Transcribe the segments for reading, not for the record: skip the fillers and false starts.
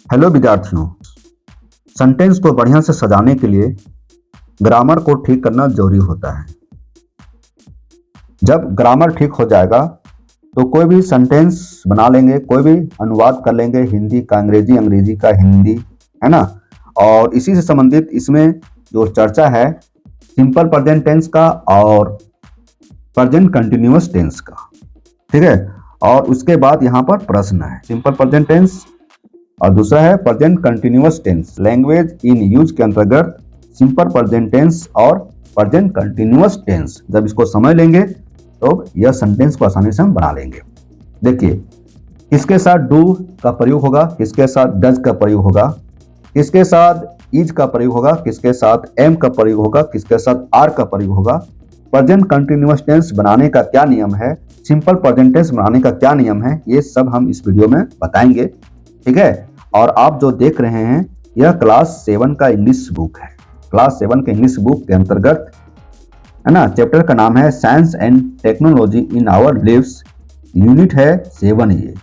Hello विद्यार्थियों। Sentence को बढ़िया से सजाने के लिए ग्रामर को ठीक करना जरूरी होता है। जब ग्रामर ठीक हो जाएगा तो कोई भी सेंटेंस बना लेंगे, कोई भी अनुवाद कर लेंगे, हिंदी का अंग्रेजी, अंग्रेजी का हिंदी, है ना। और इसी से संबंधित इसमें जो चर्चा है सिंपल प्रेजेंट टेंस का और प्रेजेंट कंटिन्यूअस टेंस का, ठीक है। और उसके बाद यहाँ पर प्रश्न है, सिंपल प्रेजेंट टेंस और दूसरा है present continuous tense. Language in use के अंतर्गत सिंपल प्रेजेंट टेंस और प्रेजेंट कंटिन्यूअस टेंस जब इसको समझ लेंगे तो यह सेंटेंस को आसानी से हम बना लेंगे। देखिए, किसके साथ डू का प्रयोग होगा, किसके साथ डज का प्रयोग होगा, किसके साथ इज का प्रयोग होगा, किसके साथ एम का प्रयोग होगा, किसके साथ आर का प्रयोग होगा, प्रेजेंट कंटिन्यूअस टेंस बनाने का क्या नियम है, सिंपल प्रेजेंट टेंस बनाने का क्या नियम है, ये सब हम इस वीडियो में बताएंगे, ठीक है। और आप जो देख रहे हैं यह क्लास 7 का इंग्लिश बुक है। क्लास 7 के इंग्लिश बुक के अंतर्गत, है ना, चैप्टर का नाम है science and technology in our lives. Unit है 7 ये।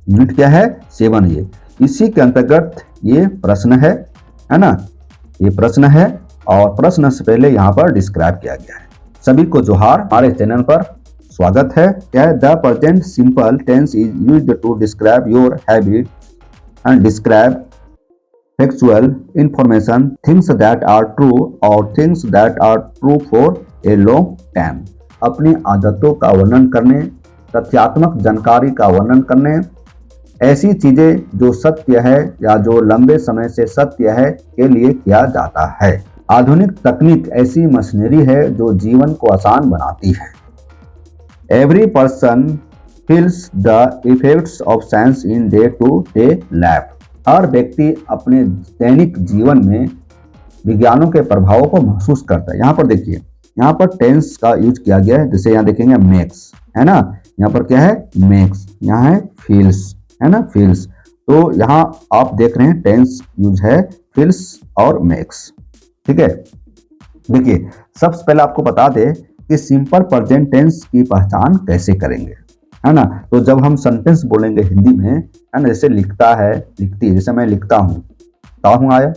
यूनिट क्या है? 7 ये। इसी के अंतर्गत ये प्रश्न है ना, ये प्रश्न है और प्रश्न से पहले यहाँ पर डिस्क्राइब किया गया है। सभी को जोहार, हमारे चैनल पर स्वागत है। क्या है? The present simple tense is used to describe your habit and describe factual information, things that are true or things that are true for a long time। अपनी आदतों का वर्णन करने, तथ्यात्मक जानकारी का वर्णन करने, ऐसी चीजें जो सत्य है या जो लंबे समय से सत्य है के लिए किया जाता है। आधुनिक तकनीक ऐसी मशीनरी है जो जीवन को आसान बनाती है। Every person feels the effects of science in day-to-day life। हर व्यक्ति अपने दैनिक जीवन में विज्ञानों के प्रभावों को महसूस करता है। यहाँ पर देखिए, यहाँ पर टेंस का यूज किया गया है। जैसे यहाँ देखेंगे मेक्स, है ना, यहाँ पर क्या है? मेक्स, यहाँ है फील्स, है ना, फील्स। तो यहाँ आप देख रहे हैं टेंस यूज है फील्स और मेक्स, ठीक है। देखिए, सबसे पहले आपको बता दे कि सिंपल प्रेजेंट टेंस की पहचान कैसे करेंगे, है ना। तो जब हम सेंटेंस बोलेंगे हिंदी में, है ना, जैसे लिखता है, लिखती है, जैसे मैं लिखता हूँ, ता हूँ आया,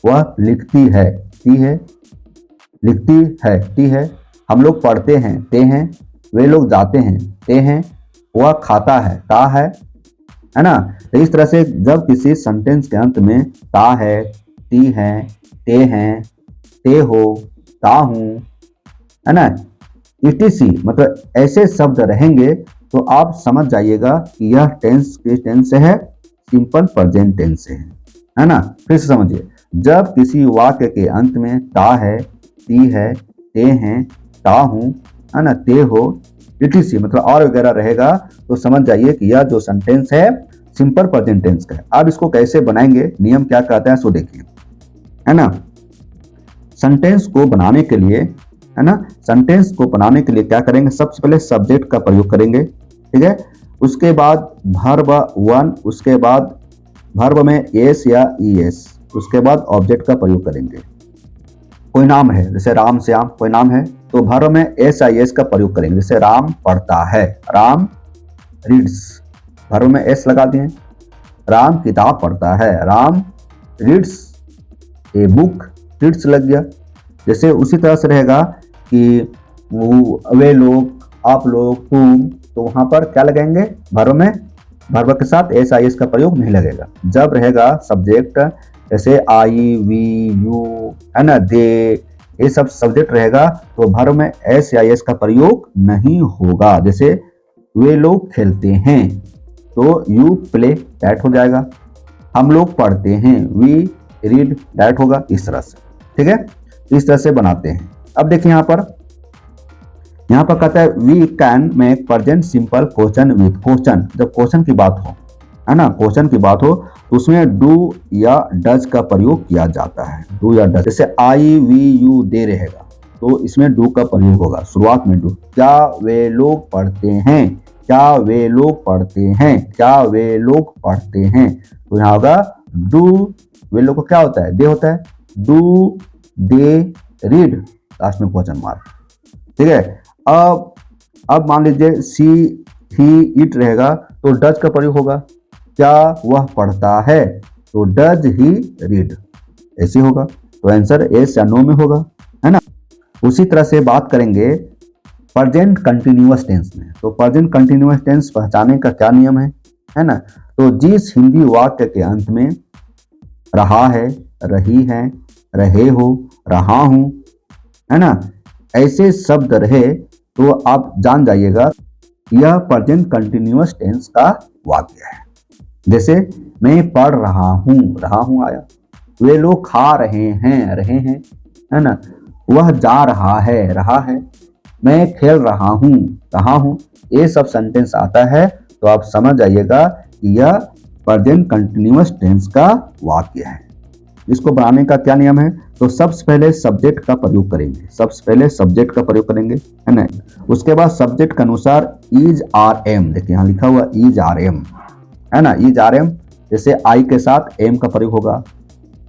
वह लिखती है, ती है, लिखती है, ती है। हम लोग पढ़ते हैं, ते हैं, वे लोग जाते हैं, ते हैं, वह खाता है, ता है ना। तो इस तरह से जब किसी सेंटेंस के अंत में ता है, ती है, ते हैं, ते हो, ता हूँ, है ना, etc, मतलब ऐसे शब्द रहेंगे तो आप समझ जाइएगा कि यह टेंस किस टेंस से है? सिंपल प्रेजेंट टेंस से है ना। फिर से समझिए, जब किसी वाक्य के अंत में ता है, ती है, ते हैं, ता हूं, है ना, ते हो, etc मतलब और वगैरह रहेगा तो समझ जाइए कि यह जो सेंटेंस है सिंपल प्रेजेंट टेंस का है। अब इसको कैसे बनाएंगे, नियम क्या कहता है सो देखिए, है ना। सेंटेंस को बनाने के लिए, है ना, सेंटेंस को बनाने के लिए क्या करेंगे? सबसे पहले सब्जेक्ट का प्रयोग करेंगे, ठीक है। उसके बाद वर्ब 1, उसके बाद वर्ब में एस या ईएस, उसके बाद ऑब्जेक्ट का प्रयोग करेंगे। कोई नाम है, जैसे राम श्याम, कोई नाम है तो वर्ब में एस या ईएस का प्रयोग करेंगे। जैसे राम पढ़ता है, राम रीड्स, वर्ब में एस लगा दिए। राम किताब पढ़ता है, Ram reads a book, reads लग गया। जैसे उसी तरह से रहेगा कि वे लोग, आप लोग, तुम, तो वहां पर क्या लगाएंगे? वर्ब में, वर्ब के साथ एस आई एस का प्रयोग नहीं लगेगा। जब रहेगा सब्जेक्ट, जैसे आई, वी, यू, है ना, दे, ये सब सब्जेक्ट रहेगा तो वर्ब में एस या एस का प्रयोग नहीं होगा। जैसे वे लोग खेलते हैं तो यू प्ले, दैट हो जाएगा। हम लोग पढ़ते हैं, वी रीड, दैट होगा। इस तरह से, ठीक है, इस तरह से बनाते हैं। अब देखिए यहाँ पर कहता है we can make present simple question with question. जब क्वेश्चन की बात हो, है ना, क्वेश्चन की बात हो तो उसमें डू या डज का प्रयोग किया जाता है। डू या डज, जैसे आई, वी, यू, दे रहेगा तो इसमें डू का प्रयोग होगा। शुरुआत में डू। क्या वे लोग पढ़ते हैं, क्या वे लोग पढ़ते हैं, क्या वे लोग पढ़ते हैं, तो यहाँ होगा डू। वे लोग को क्या होता है? दे होता है। डू दे रीड, लास्ट में क्वेश्चन मार्क, ठीक है। अब मान लीजिए सी, ही, इट रहेगा तो डज का प्रयोग होगा। क्या वह पढ़ता है तो डज ही रीड ऐसे होगा, तो आंसर यस या नो में होगा, है ना। उसी तरह से बात करेंगे प्रेजेंट कंटिन्यूअस टेंस में। तो प्रेजेंट कंटिन्यूअस टेंस पहचाने का क्या नियम है ना। तो जिस हिंदी वाक्य के अंत में रहा है, रही है, रहे हो, रहा हूं, है ना, ऐसे शब्द रहे तो आप जान जाइएगा यह प्रेजेंट कंटिन्यूअस टेंस का वाक्य है। जैसे मैं पढ़ रहा हूं आया, वे लोग खा रहे हैं, है ना, वह जा रहा है, रहा है, मैं खेल रहा हूं, ये सब सेंटेंस आता है तो आप समझ जाइएगा कि यह प्रेजेंट कंटिन्यूअस टेंस का वाक्य है। इसको बनाने का क्या नियम है, तो सबसे पहले सब्जेक्ट का प्रयोग करेंगे, है ना। उसके बाद सब्जेक्ट के अनुसार इज आर एम, देखिए यहाँ लिखा हुआ इज आर एम, है ना, इज आर एम, जैसे आई के साथ एम का प्रयोग होगा,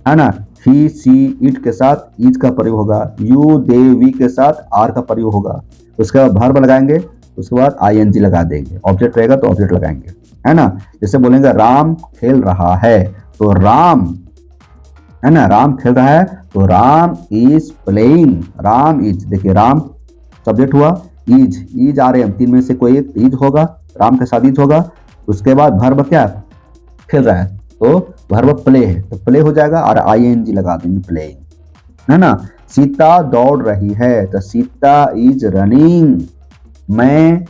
है ना, ही सी इट के साथ इज का प्रयोग होगा, यू दे वी के साथ आर का प्रयोग होगा। उसके बाद वर्ब लगाएंगे, उसके बाद आईएनजी लगा देंगे, ऑब्जेक्ट रहेगा तो ऑब्जेक्ट लगाएंगे, है ना। जैसे बोलेंगे राम खेल रहा है, तो राम, है ना, राम खेल रहा है, तो Ram is playing, Ram is, देखिए राम सब्जेक्ट हुआ, इज आर एम, तीन में से कोई एक इज होगा, राम के साथ इज होगा। उसके बाद वर्ब क्या, खेल रहा है, तो वर्ब प्ले है, तो प्ले हो जाएगा और आईएनजी लगा देंगे, प्लेइंग, है ना। सीता दौड़ रही है, तो सीता इज रनिंग, मैं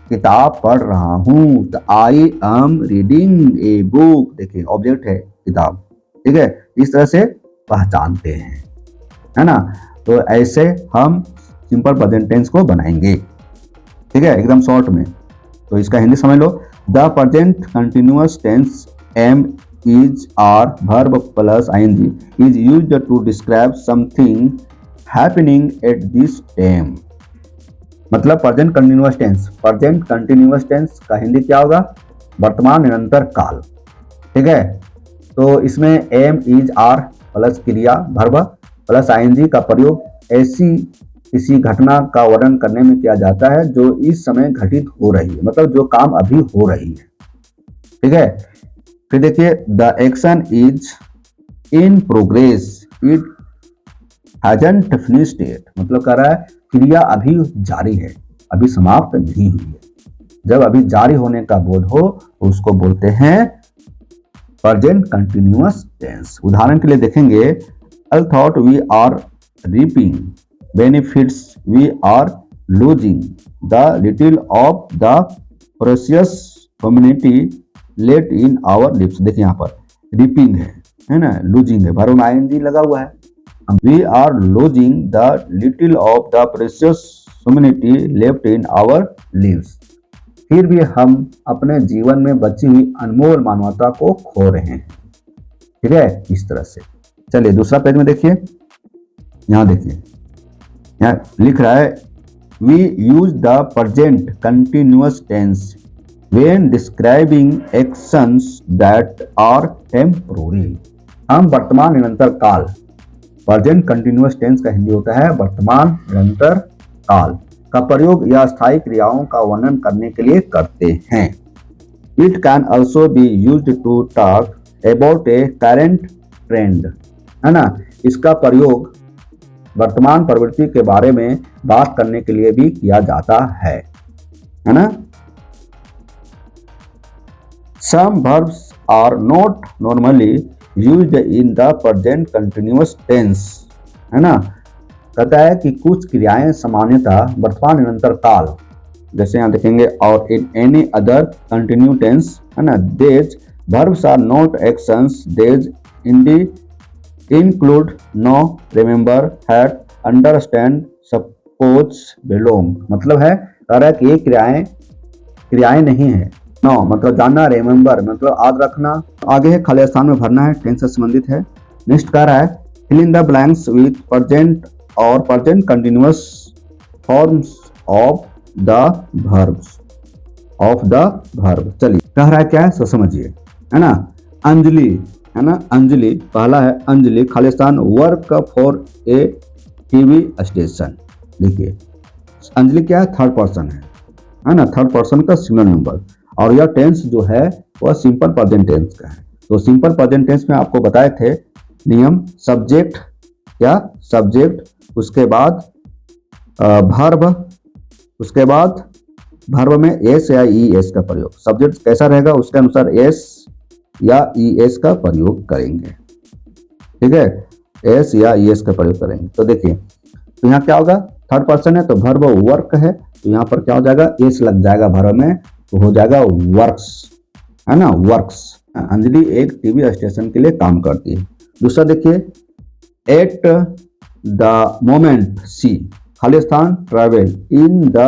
किताब पढ़ रहा हूं, तो I am reading a book, देखिए ऑब्जेक्ट है किताब, ठीक है। इस तरह से पहचानते हैं, है ना। तो ऐसे हम सिंपल प्रेजेंट टेंस को बनाएंगे, ठीक है, एकदम शॉर्ट में। तो इसका हिंदी समझ लो, the present continuous tense am is are verb plus ing is used to describe something happening at this time। मतलब प्रेजेंट कंटिन्यूअस टेंस का हिंदी क्या होगा, वर्तमान निरंतर काल, ठीक है। तो इसमें एम इज आर प्लस क्रिया वर्ब प्लस आईएनजी का प्रयोग ऐसी किसी घटना का वर्णन करने में किया जाता है जो इस समय घटित हो रही है, मतलब जो काम अभी हो रही है, ठीक है। फिर देखिए the action is in progress, it hasn't finished it, मतलब कह रहा है क्रिया अभी जारी है, अभी समाप्त नहीं हुई है। जब अभी जारी होने का बोध हो तो उसको बोलते हैं प्रेजेंट कंटिन्यूअस टेंस। उदाहरण के लिए देखेंगे, I thought we are reaping benefits, we are losing the little of the precious humanity let in our lips, देखिए यहाँ पर रीपिंग है ना, लूजिंग है, वर्ब में आईएनजी लगा हुआ है। We are losing the little of the precious humanity left in our lives, फिर भी हम अपने जीवन में बची हुई अनमोल मानवता को खो रहे हैं, ठीक है, इस तरह से। चलिए दूसरा पेज में देखिए, यहाँ देखिए, यहाँ लिख रहा है we use the present continuous tense when describing actions that are temporary। हम वर्तमान निरंतर काल, प्रेजेंट कंटिन्यूअस टेंस का हिंदी होता है वर्तमान निरंतर काल का प्रयोग या स्थायी क्रियाओं का वर्णन करने के लिए करते हैं। It can also be used to talk about a current trend, है ना, इसका प्रयोग वर्तमान प्रवृत्ति के बारे में बात करने के लिए भी किया जाता है ना। Some verbs are not normally used in the present continuous tense, है ना। कहता है कि कुछ क्रियाएं सामान्यतः वर्तमान निरंतर काल, जैसे यहाँ देखेंगे, और in any other continue tense, है ना, these verbs are not actions, these include know, remember, had, understand, suppose, belong, मतलब है कह रहा है कि ये क्रियाएं नहीं है। नो मतलब जानना, रिमेंबर मतलब याद रखना, आगे है खाली स्थान में भरना है, टेंस से संबंधित है। नेक्स्ट कह रहा है fill in the blanks with present और present continuous forms of the verb. चलिए कह रहा है क्या है सो समझिए, है ना। अंजलि, है ना, अंजलि पहला है, अंजलि खाली स्थान work for a TV station, देखिए अंजलि क्या है, थर्ड पर्सन है ना, थर्ड पर्सन का सिंगुलर नंबर, और यह टेंस जो है वह सिंपल प्रेजेंट टेंस का है। तो सिंपल प्रेजेंट टेंस में आपको बताए थे नियम, सब्जेक्ट क्या, सब्जेक्ट, उसके बाद वर्ब, उसके बाद वर्ब में एस या ई एस का प्रयोग, सब्जेक्ट कैसा रहेगा उसके अनुसार एस या ई एस का प्रयोग करेंगे, ठीक है, एस या ई एस का प्रयोग करेंगे। तो देखिए, तो यहाँ क्या होगा, थर्ड पर्सन है तो वर्ब वर्क है, तो यहाँ पर क्या हो जाएगा, एस लग जाएगा वर्ब में, तो हो जाएगा वर्क्स, है ना, वर्क्स। अंजलि एक टीवी स्टेशन के लिए काम करती है। दूसरा देखिए, at the moment she Khalistan travel in the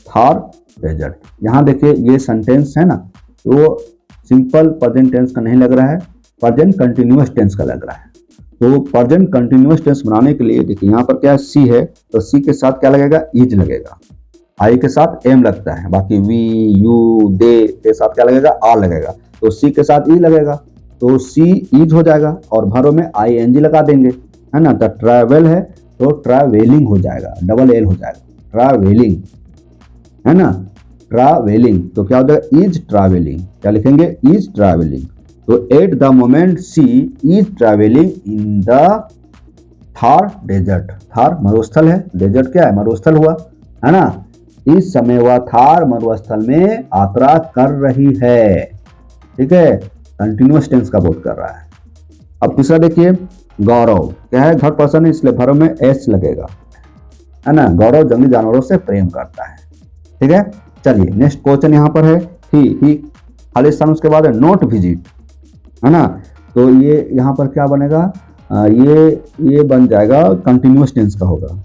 Thar desert. यहाँ देखिए ये सेंटेंस है ना, तो सिंपल प्रेजेंट टेंस का नहीं लग रहा है, प्रेजेंट कंटिन्यूअस टेंस का लग रहा है। तो प्रेजेंट कंटिन्यूअस टेंस बनाने के लिए देखिए यहाँ पर क्या है, सी है, तो सी के साथ क्या लगेगा, इज लगेगा, आई के साथ एम लगता है, बाकी वी यू दे के साथ क्या लगेगा, आ लगेगा, तो सी के साथ ई लगेगा, तो सी इज हो जाएगा और भरो में आई एन जी लगा देंगे, है ना। तो ट्रैवल है तो ट्रैवेलिंग हो जाएगा, डबल एल हो जाएगा, ट्रैवेलिंग, है ना, ट्रैवेलिंग। तो क्या हो जाएगा, इज ट्रैवेलिंग, क्या लिखेंगे, इज ट्रैवेलिंग। तो at the moment she is travelling in the Thar desert, Thar मरुस्थल है, डेजर्ट क्या है, मरुस्थल हुआ, है ना। इस समय वह थार मरुस्थल में यात्रा कर रही है, ठीक है, कंटिन्यूअस टेंस का बोध कर रहा है। अब तीसरा देखिए, गौरव क्या है, थर्ड पर्सन है इसलिए वर्ब में एस लगेगा, है ना। गौरव जंगली जानवरों से प्रेम करता है, ठीक है। चलिए नेक्स्ट क्वेश्चन यहाँ पर है, ही खालिस्तान, उसके बाद है नोट विजिट, है ना। तो ये यहाँ पर क्या बनेगा, ये बन जाएगा कंटिन्यूअस टेंस का होगा।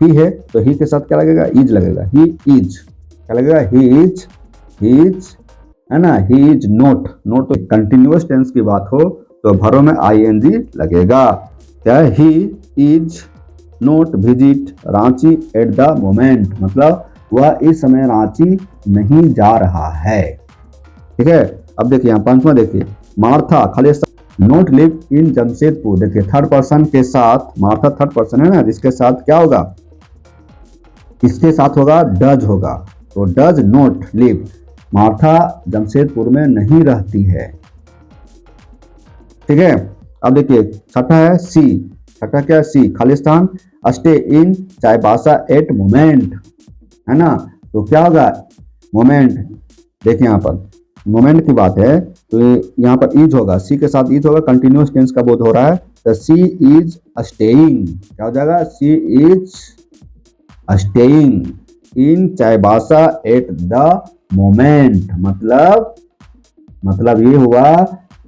ही है तो ही के साथ क्या लगेगा, इज लगेगा, ही इज, क्या लगेगा, ही इज, है ना, he is note, note continuous tense की बात हो तो भरो में आई एन जी लगेगा, क्या है, ही is note visit Ranchi eight the moment, मतलब वह इस समय रांची नहीं जा रहा है, ठीक है। अब देखिए यहाँ पंचमा देखिए, Martha Khalistan note live in Jamshedpur, देखिए थर्ड पर्सन के साथ, मार्था थर्ड पर्सन है ना, जिसके साथ क्या होगा, इसके साथ होगा डज होगा, तो does note live, Martha Jamshedpur में नहीं रहती है, ठीक है। अब देखिए छठा है सी, छठा क्या है, सी खालिस्तान stay in Chaibasa at moment, है ना। तो क्या होगा, मोमेंट, देखिए यहाँ पर मोमेंट की बात है तो यहाँ पर इज होगा, सी के साथ इज होगा, कंटिन्यूअस टेंस का बोध हो रहा है, तो सी इज स्टेइंग, क्या हो जाएगा, she is staying in Chaibasa at the moment, मतलब ये हुआ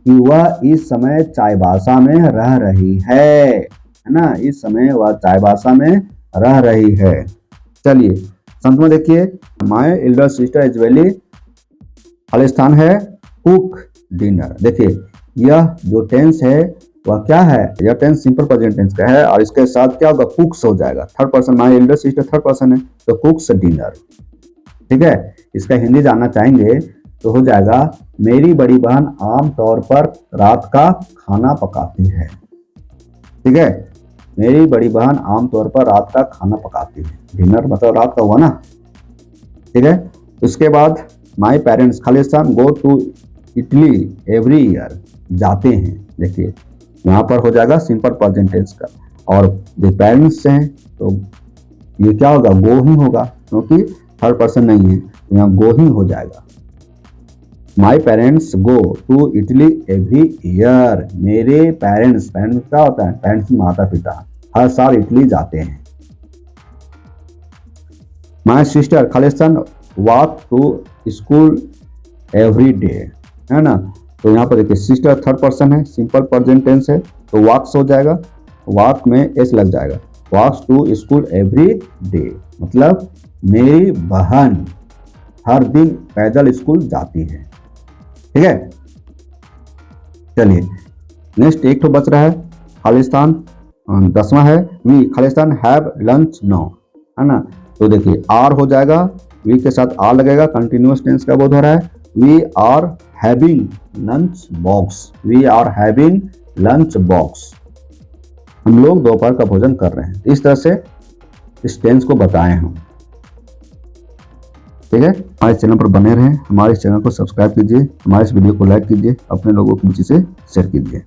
कि वह इस समय चाईबासा में रह रही है ना, इस समय वह चाईबासा में रह रही है। चलिए संत में देखिए, माय एल्डर सिस्टर इज वेली खालिस्तान है कुक डिनर, देखिए यह जो टेंस है वह क्या है, यह टेंस सिंपल प्रेजेंट टेंस का है और इसके साथ क्या होगा, कुक्स हो जाएगा, third person, my Elder sister third person है तो कुक्स डिनर, ठीक है। इसका हिंदी जानना चाहेंगे तो हो जाएगा, मेरी बड़ी बहन आम तौर पर रात का खाना पकाती है, ठीक है, मेरी बड़ी बहन आमतौर पर रात का खाना पकाती है, डिनर मतलब रात का हुआ ना, ठीक है। उसके बाद my parents Khalistan go to Italy every year, जाते हैं, देखिए यहाँ पर हो जाएगा सिंपल प्रेजेंट टेंस का, और जो पेरेंट्स हैं तो ये क्या होगा, गो ही होगा, क्योंकि थर्ड पर्सन नहीं है तो यहाँ गो ही हो जाएगा। My parents go to Italy every year, मेरे पेरेंट्स, पेरेंट्स क्या होता है, पेरेंट्स माता पिता, हर साल इटली जाते हैं। My sister Khalistan walk to school every day, है ना। तो यहाँ पर देखिए सिस्टर थर्ड पर्सन है, सिंपल प्रेजेंट टेंस है तो वॉक्स हो जाएगा, वॉक में एस लग जाएगा, walks to school every day, मतलब मेरी बहन हर दिन पैदल स्कूल जाती है, ठीक है। चलिए नेक्स्ट एक तो बच रहा है खालिस्तान, 10वां है we Khalistan have lunch no, है ना। तो देखिए आर हो जाएगा, वी के साथ आर लगेगा, कंटिन्यूअस टेंस का बोध हो रहा है, we are having lunch box, we are having lunch box, हम लोग दोपहर का भोजन कर रहे हैं। इस तरह से इस टेंस को बताए हम। ठीक है, हमारे चैनल पर बने रहें, हमारे चैनल को सब्सक्राइब कीजिए, हमारे इस वीडियो को लाइक कीजिए, अपने लोगों को रुचि से शेयर कीजिए।